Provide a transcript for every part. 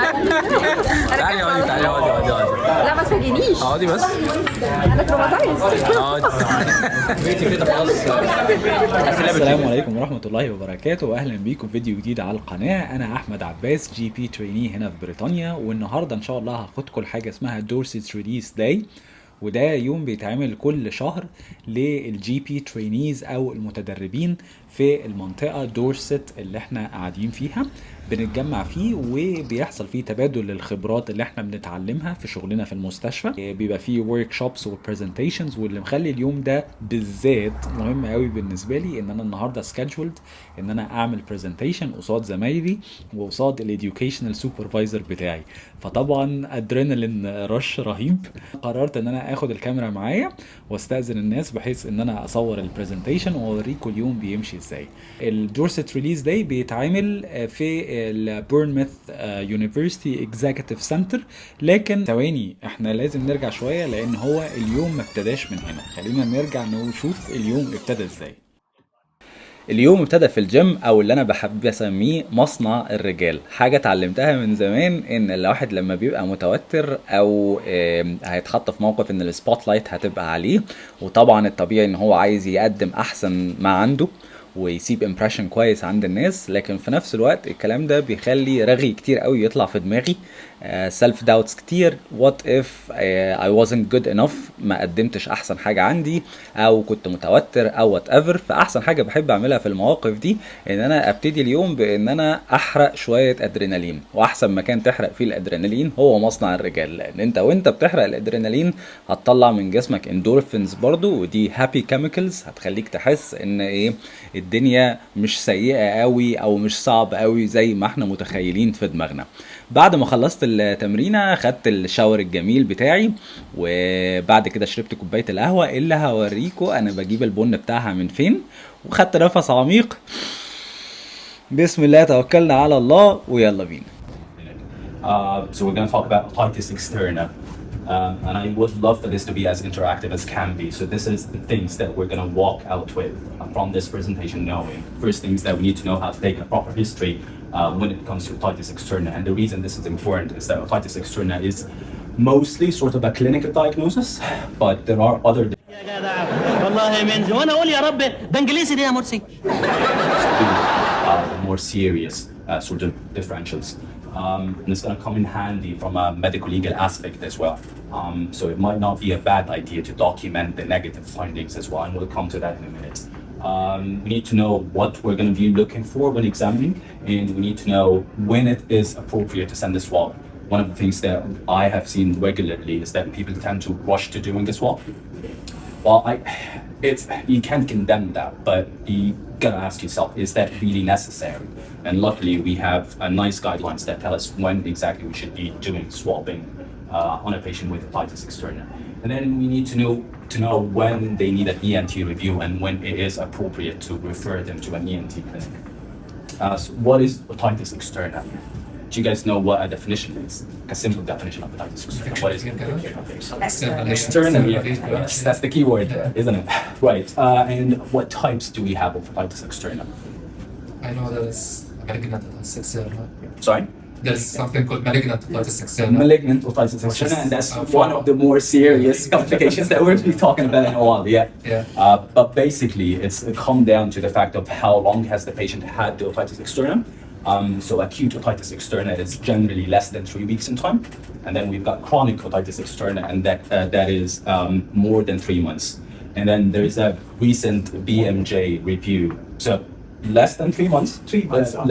تعالي اقعدي تعالي اقعدي لا ما تفاجئنيش. اقعدي بس. انا تروماتايز. بيتي كده خلاص. السلام عليكم ورحمة الله وبركاته، واهلا بيكم في فيديو جديد على القناة. انا احمد عباس، جي بي تريني هنا في بريطانيا، والنهاردة ان شاء الله هاخدكم حاجة اسمها دورسيت ريليس داي، وده يوم بيتعمل كل شهر للجي بي ترينيز او المتدربين في المنطقة دورست اللي احنا قاعدين فيها. بنتجمع فيه وبيحصل فيه تبادل للخبرات اللي احنا بنتعلمها في شغلنا في المستشفى. بيبقى فيه ورك شوبس وبرزنتيشنز، واللي مخلي اليوم ده بالذات مهم قوي بالنسبه لي ان انا النهارده سكادجولد ان انا اعمل برزنتيشن قصاد زمايلي وقصاد الاديوكيشنال سوبرفايزر بتاعي. فطبعا ادرينالين رش رهيب. قررت ان انا اخد الكاميرا معايا واستاذن الناس بحيث ان انا اصور البرزنتيشن واوريكم اليوم بيمشي ازاي. الدورست ريليز داي بيتعمل في البورنموث يونيفرسيتي اكزيكتيف سنتر، لكن ثواني احنا لازم نرجع شويه لان هو اليوم ما ابتداش من هنا. خلينا نرجع نشوف اليوم ابتدى ازاي. اليوم ابتدى في الجيم، او اللي انا بحب اسميه مصنع الرجال. حاجه اتعلمتها من زمان ان الواحد لما بيبقى متوتر او هيتحط في موقف ان السبوت لايت هتبقى عليه، وطبعا الطبيعي ان هو عايز يقدم احسن ما عنده ويسيب امبريشن كويس عند الناس، لكن في نفس الوقت الكلام ده بيخلي رغي كتير قوي يطلع في دماغي، سيلف داوتس كتير. وات اف اي وازنت جود انف، ما قدمتش احسن حاجه عندي، او كنت متوتر او وات ايفر. فاحسن حاجه بحب اعملها في المواقف دي ان انا ابتدي اليوم بان انا احرق شويه ادرينالين، واحسن مكان تحرق فيه الادرينالين هو مصنع الرجال، لان انت وانت بتحرق الادرينالين هتطلع من جسمك اندورفينز برضو، ودي هابي كيميكلز هتخليك تحس ان ايه الدنيا مش سيئه قوي او مش صعب قوي زي ما احنا متخيلين في دماغنا. بعد ما خلصت التمرينه خدت الشاور الجميل بتاعي، وبعد كده شربت كوبايه القهوه اللي هوريكم انا بجيب البن بتاعها من فين، وخدت نفس عميق. بسم الله توكلنا على الله ويلا بينا. So we're going to talk about otitis externa. And I would love for this to be as interactive as can be. So this is the things that we're going to walk out with from this presentation knowing. First things that we need to know how to take a proper history when it comes to otitis externa. And the reason this is important is that otitis externa is mostly sort of a clinical diagnosis, but there are other يا جدع والله من زمان اقول يا رب ده انجليزي دي يا مرسي. more serious sort of differentials. And it's going to come in handy from a medical legal aspect as well. So it might not be a bad idea to document the negative findings as well, and we'll come to that in a minute. We need to know what we're going to be looking for when examining, and we need to know when it is appropriate to send the swab. One of the things that I have seen regularly is that people tend to rush to doing the swab. Well, you can't condemn that, but you gotta ask yourself, is that really necessary? And luckily, we have nice guidelines that tell us when exactly we should be doing swabbing on a patient with otitis externa. And then we need to know when they need an ENT review and when it is appropriate to refer them to an ENT clinic. So what is otitis externa? Do you guys know what a definition is? A simple definition of otitis externa. What is it? Externa. Yes, that's the key word, isn't it? Right. And what types do we have of otitis externa? I know there's malignant otitis externa. Sorry? There's something called malignant otitis externa. Malignant otitis externa, and that's one of the more serious complications that we'll be talking about in a while. Yeah. But basically, it's come down to the fact of how long has the patient had the otitis externa. So acute otitis externa is generally less than 3 weeks in time, and then we've got chronic otitis externa, and that is more than 3 months. And then there is a recent BMJ review. So less than 3 months,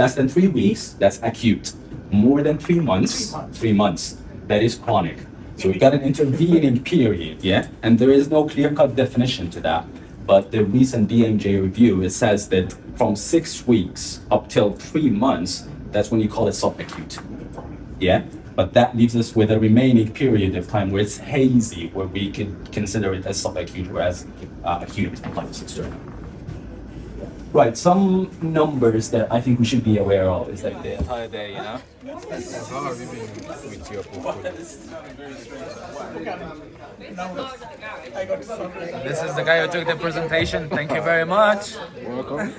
less than 3 weeks, that's acute. More than 3 months, 3 months, that is chronic. So we've got an intervening period, yeah? And there is no clear-cut definition to that. But the recent BMJ review, it says that from 6 weeks up till 3 months, that's when you call it subacute, yeah? But that leaves us with a remaining period of time where it's hazy, where we can consider it as subacute or as acute otitis externa. Right, some numbers that I think we should be aware of is like the entire day, you know. This is the guy who took the presentation. Thank you very much. Welcome.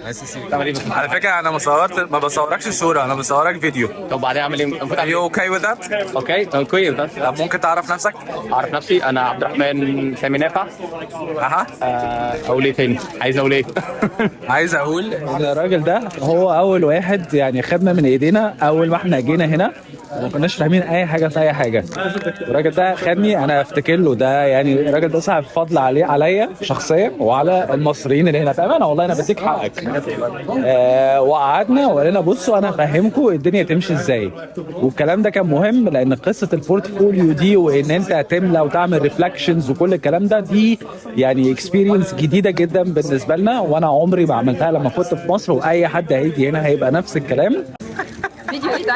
Nice to see you. على فكرة أنا ما بصوركش صورة، أنا بصورك فيديو. طب بعدين اعمل ايه؟ Are you okay with that? اوكي طب كويس. طب ممكن تعرف نفسك؟ اعرف نفسي، انا عبد الرحمن سامي نافع. أها. اقول ايه تاني؟ عايز اقول ايه؟ عايز أقول إن الراجل ده هو أول واحد يعني خدنا من إيدينا أول ما إحنا جينا هنا وما كناش فاهمين أي حاجة في أي حاجة. الراجل ده خدني، أنا أفتكر له ده يعني الراجل ده صاحب فضل عليا شخصيا وعلى المصريين اللي هنا بأمانة والله أنا بديك حقك. وقعدنا وقالنا بصوا أنا أفهمكم الدنيا تمشي إزاي، والكلام ده كان مهم لأن قصة البورتفوليو دي وإن أنت تملى وتعمل ريفلكشنز وكل الكلام ده دي يعني اكسبيرينس جديدة جدا بالنسبة لنا، وأنا عمري ما عملتها لما كنت في مصر، وأي حد هيجي هنا هيبقى نفس الكلام. فيديو ايه ده؟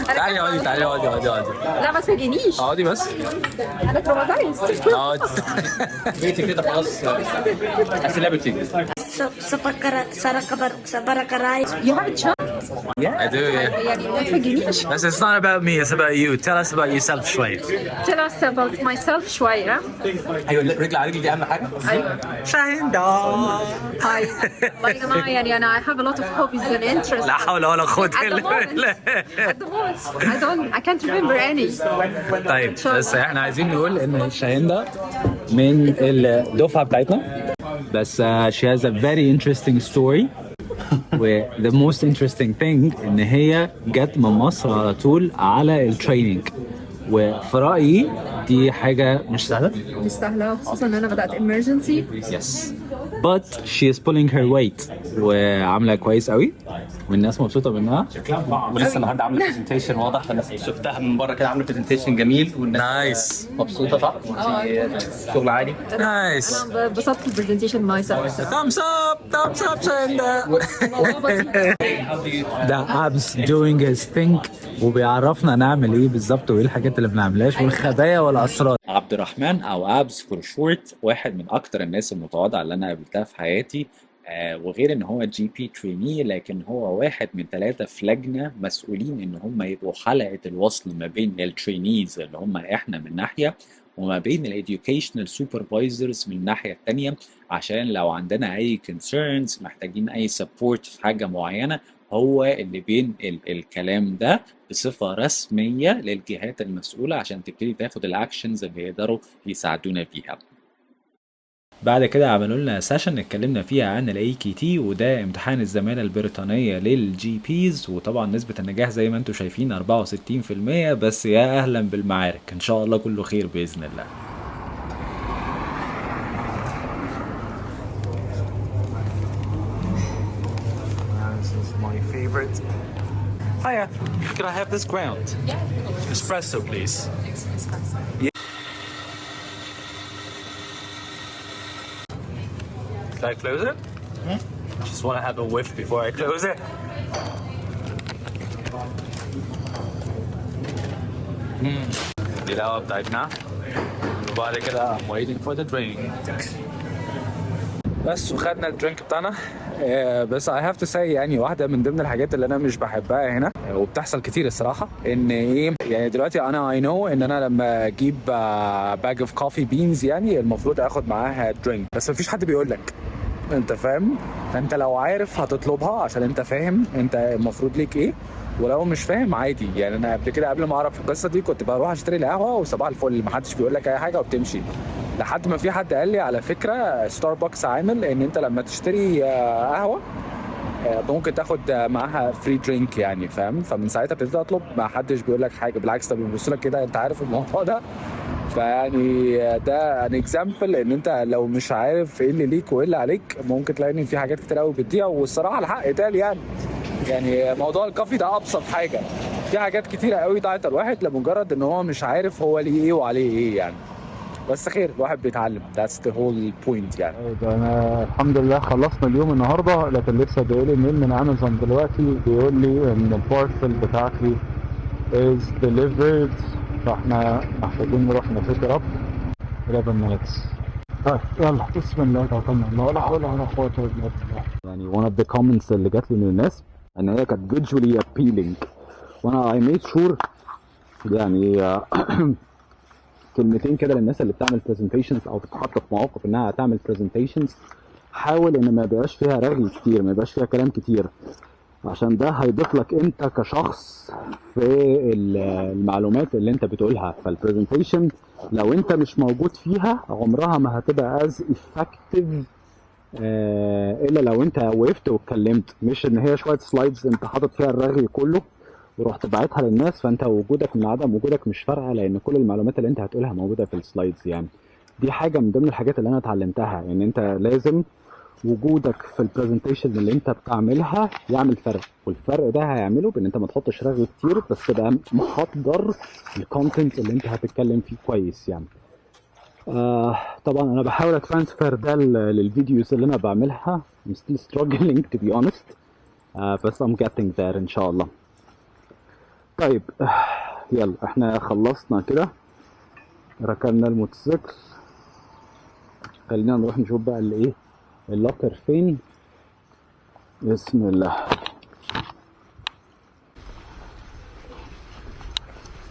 تعالي اقعدي تعالي اقعدي اقعدي اقعدي لا ما تفاجئنيش، اقعدي بس. انا تروماتايزد. اقعدي. بيتي كده خلاص. اسئله بتيجي. You have a chance. I do, yeah. يعني ما تفاجئنيش. But it's not about me, it's about you. Tell us about yourself شوية. Tell us about myself شوية. ايوه رجل على رجل دي اهم حاجه. أيوة. شاهين دا. هاي. والله يا جماعة يعني أنا I have a lot of hobbies and interests. لا حول ولا قوة At the إلا بالله. moment, I can't remember any. طيب بس احنا عايزين نقول ان شاهين ده من الدفعة بتاعتنا، بس she has a very interesting story. و the most interesting thing ان هي جت من مصر على طول على التريننج، وفي رأيي دي حاجة مش سهلة. مش سهلة خصوصا إن أنا بدأت emergency. Yes. But she is pulling her weight وعاملة كويس قوي والناس مبسوطة منها. ولسه النهارده عامله برزنتيشن واضح، الناس شفتها من بره كده عامله برزنتيشن جميل والناس نايس. مبسوطه صح؟ شغل عالي. نايس. أنا انبسطت البرزنتيشن ماي سيلف. Thumbs up, thumbs up شاهين ده. الموضوع بسيط. ده أبس doing his thing وبيعرفنا نعمل ايه بالظبط وايه الحاجات اللي بنعملهاش والخبايا والاسرار. عبد الرحمن او ابس فور شورت واحد من اكتر الناس المتواضعه اللي انا قابلتها في حياتي، وغير ان هو جي بي تريني لكن هو واحد من 3 في لجنه مسؤولين ان هم يبقوا حلقه الوصل ما بين الترينيز اللي هم احنا من ناحيه وما بين الاديوكيشنال سوبرفايزرز من الناحيه الثانيه، عشان لو عندنا اي كونسيرنز محتاجين اي سبورت في حاجه معينه هو اللي بين الكلام ده بصفة رسمية للجهات المسؤولة عشان تبتدي تاخد الاكشنز اللي يقدروا يساعدونا فيها. بعد كده عملوا لنا سيشن اتكلمنا فيها عن الاي كي تي، وده امتحان الزمالة البريطانية للجي بيز، وطبعا نسبة النجاح زي ما انتم شايفين 64%، بس يا اهلا بالمعارك ان شاء الله كله خير باذن الله. This is my favorite. Hiya, could I have this ground? Yeah. Espresso, please. Yeah. Can I close it? Just want to have a whiff before I close it. دي القهوة بتاعتنا وبعد كده I'm waiting for the drink. بس وخدنا الدرينك بتاعنا. بس I have to say يعني واحدة من ضمن الحاجات اللي أنا مش بحبها هنا وبتحصل كتير الصراحة إن إيه يعني دلوقتي أنا I know إن أنا لما أجيب bag of coffee beans يعني المفروض آخد معاها درينك، بس مفيش حد بيقولك أنت فاهم، فأنت لو عارف هتطلبها عشان أنت فاهم أنت المفروض ليك إيه، ولو مش فاهم عادي. يعني أنا قبل كده قبل ما أعرف القصة دي كنت بروح أشتري القهوة وصباح الفل محدش بيقولك أي حاجة وبتمشي، لحد ما في حد قال لي على فكرة ستاربكس عامل ان انت لما تشتري قهوة ممكن تاخد معاها فري درينك يعني فاهم، فمن ساعتها ابتديت اطلب ما حدش بيقول لك حاجة، بالعكس ده بيبص لك كده انت عارف الموضوع ده. فيعني ده ان اكزامبل ان انت لو مش عارف ايه اللي ليك وايه اللي عليك ممكن تلاقي ان في حاجات كتير قوي بتضيع، والصراحة الحق اتقال يعني موضوع الكافي ده ابسط حاجة، في حاجات كتيرة قوي ضاعت الواحد لمجرد ان هو مش عارف هو ليه ايه وعليه ايه يعني، بس خير الواحد بيتعلم. That's the whole point يعني. انا الحمد لله خلصنا اليوم النهارده، لكن لسه جايلي ميل من امازون دلوقتي بيقول لي ان البارسل بتاعتي is delivered، فاحنا محتاجين نروح نبيك اب 11 minutes. طيب يلا بسم الله توكلنا على الله ولا حول ولا قوة الا بالله. يعني one of the comments اللي جات لي من الناس ان هي كانت visually appealing، وانا I made sure يعني كلمتين كده للناس اللي بتعمل presentations او بتتحط في مواقف انها تعمل presentations. حاول ان ما يبقاش فيها رغي كتير، ما يبقاش فيها كلام كتير، عشان ده هيضيف لك انت كشخص في المعلومات اللي انت بتقولها. فالبرزنتيشن لو انت مش موجود فيها عمرها ما هتبقى as effective الا لو انت وقفت واتكلمت، مش ان هي شويه سلايدز انت حاطط فيها الرغي كله ورحت باعتها للناس، فانت وجودك من عدم وجودك مش فارقه، لان كل المعلومات اللي انت هتقولها موجوده في السلايدز. يعني دي حاجه من ضمن الحاجات اللي انا اتعلمتها، ان انت لازم وجودك في البرزنتيشن اللي انت بتعملها يعمل فرق، والفرق ده هيعمله بان انت ما تحطش رغي كتير، بس تبقى محضر الكونتنت اللي انت هتتكلم فيه كويس يعني. طبعا انا بحاول اترانسفير ده للفيديوز اللي انا بعملها. I'm still struggling to be honest بس I'm getting there ان شاء الله. طيب يلا احنا خلصنا كده، ركبنا الموتوسيكل، خلينا نروح نشوف بقى اللي ايه اللوكر فين. بسم الله.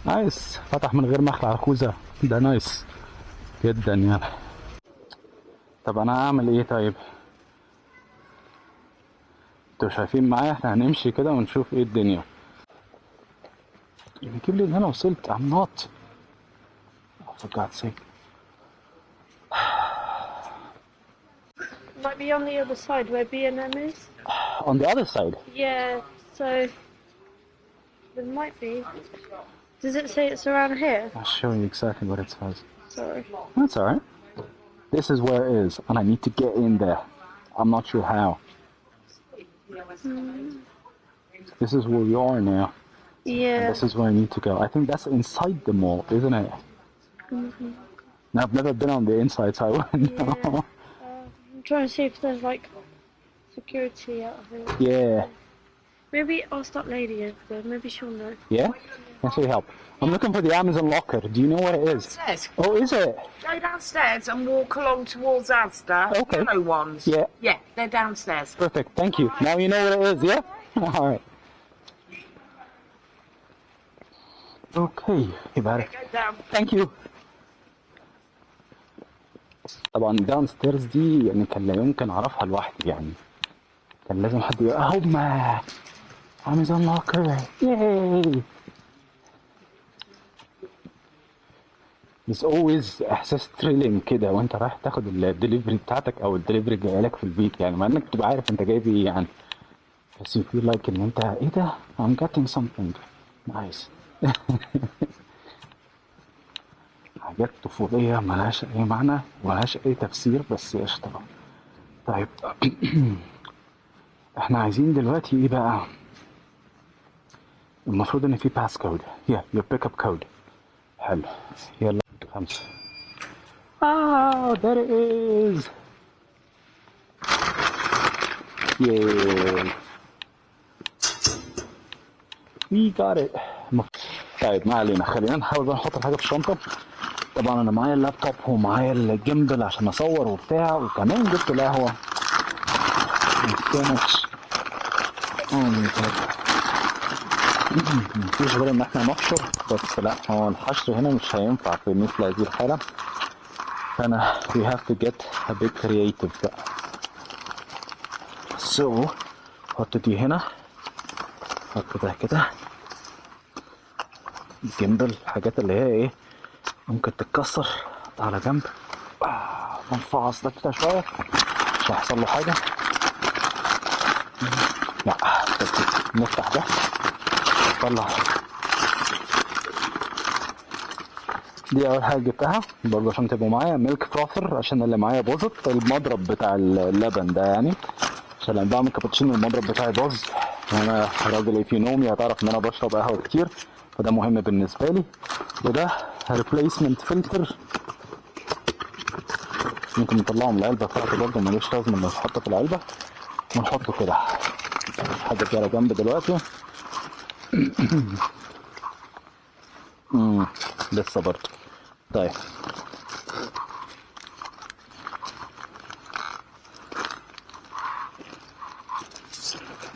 نايس، فتح من غير ما اخلع الخوذة، ده نايس جدا يعني. طب انا هعمل ايه طيب؟ انتوا شايفين معايا، احنا هنمشي كده ونشوف ايه الدنيا. نجيب لي ان انا وصلت. I'm not oh, for God's sake. Might be on the other side where B&M is. On the other side? Yeah, so there might be. Does it say it's around here? I'll show you exactly what it says. Sorry. That's alright. This is where it is, and I need to get in there. I'm not sure how. This is where we are now. Yeah. And this is where I need to go. I think that's inside the mall, isn't it? Now, I've never been on the inside, so I wouldn't know. I'm trying to see if there's like security out here. Yeah. Maybe ask that lady over there. Maybe she'll know. Yeah? Can she help? I'm looking for the Amazon locker. Do you know what it is? Downstairs. Oh, is it? Go downstairs and walk along towards Asda. Okay. Yellow ones. Yeah. Yeah, they're downstairs. Perfect. Thank you. Now you know what it is, yeah? All right. Okay. يبقى Go down. Thank you. طبعا داون ستيرز دي يعني كان لا يمكن اعرفها لوحدي، يعني كان لازم حد يقول هما امازون لوكر. ياي. It's always احساس تريلينج كده وانت رايح تاخد الدليفري بتاعتك او الدليفري جاي لك في البيت، يعني مع انك تبقى عارف انت جايب ايه يعني، بس you feel like ان انت ايه ده I'm getting something nice. حاجات طفولية ملهاش أي معنى وملهاش أي تفسير، بس قشطة. طيب احنا عايزين دلوقتي ايه بقى؟ المفروض ان في باس كود. your pick up code. حلو، يلا 5. there it is. yay. we got it. طيب ما علينا، خلينا نحاول بقى نحط الحاجة في الشنطة. طبعا انا معايا اللابتوب ومعايا الجيمبل عشان اصور وبتاع، وكمان جبت القهوة. مفيش غير ان احنا نحشر، بس لا هو الحشر هنا مش هينفع في مثل هذه الحالة، فانا we have to get a bit creative بقى. so حط دي هنا، حط ده كده، الجيمبل الحاجات اللي هي ايه ممكن تتكسر على جنب. نفعص ده كده شوية مش هيحصل له حاجة. لا نفتح ده نطلع. دي أول حاجة جبتها برضه عشان تبقوا معايا. ميلك فروثر عشان اللي معايا باظت، المضرب بتاع اللبن ده يعني، عشان لما بعمل كابتشينو المضرب بتاعي باظ، وانا راجل في نومي هتعرف ان انا بشرب قهوة كتير، فده مهم بالنسبة لي. وده ريبليسمنت فلتر ممكن نطلعه من العلبة بتاعته برضه، ملوش لازمة انه يتحط في العلبة، ونحطه كده. حاجة كده على جنب دلوقتي. لسه برضه. طيب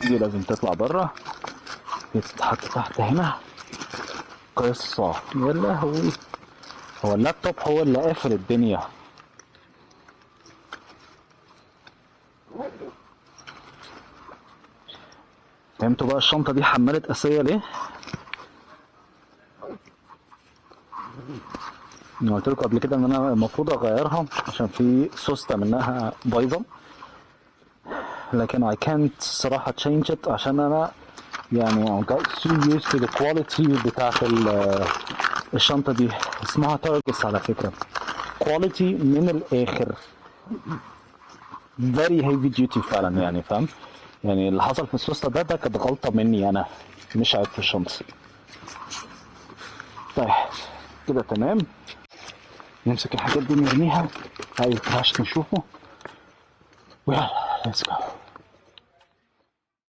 دي لازم تطلع بره، دي تتحط تحت هنا. قصة يا لهوي، هو اللابتوب هو اللي قافل الدنيا. فهمتوا بقى الشنطة دي حمالة قاسية ليه؟ انا قلت لكم قبل كده ان انا المفروض اغيرها عشان في سوستة منها بايظة، لكن I can't صراحة change it عشان انا يعني I got so used to the quality بتاعت الشنطة دي. اسمها تارجس على فكرة، quality من الاخر، very heavy duty فعلا يعني، فاهم؟ يعني اللي حصل في السوستة ده كانت غلطة مني انا، مش عيب في الشنطة. طيب كده تمام، نمسك الحاجات دي نرميها، عايز نشوفه ويلا let's go.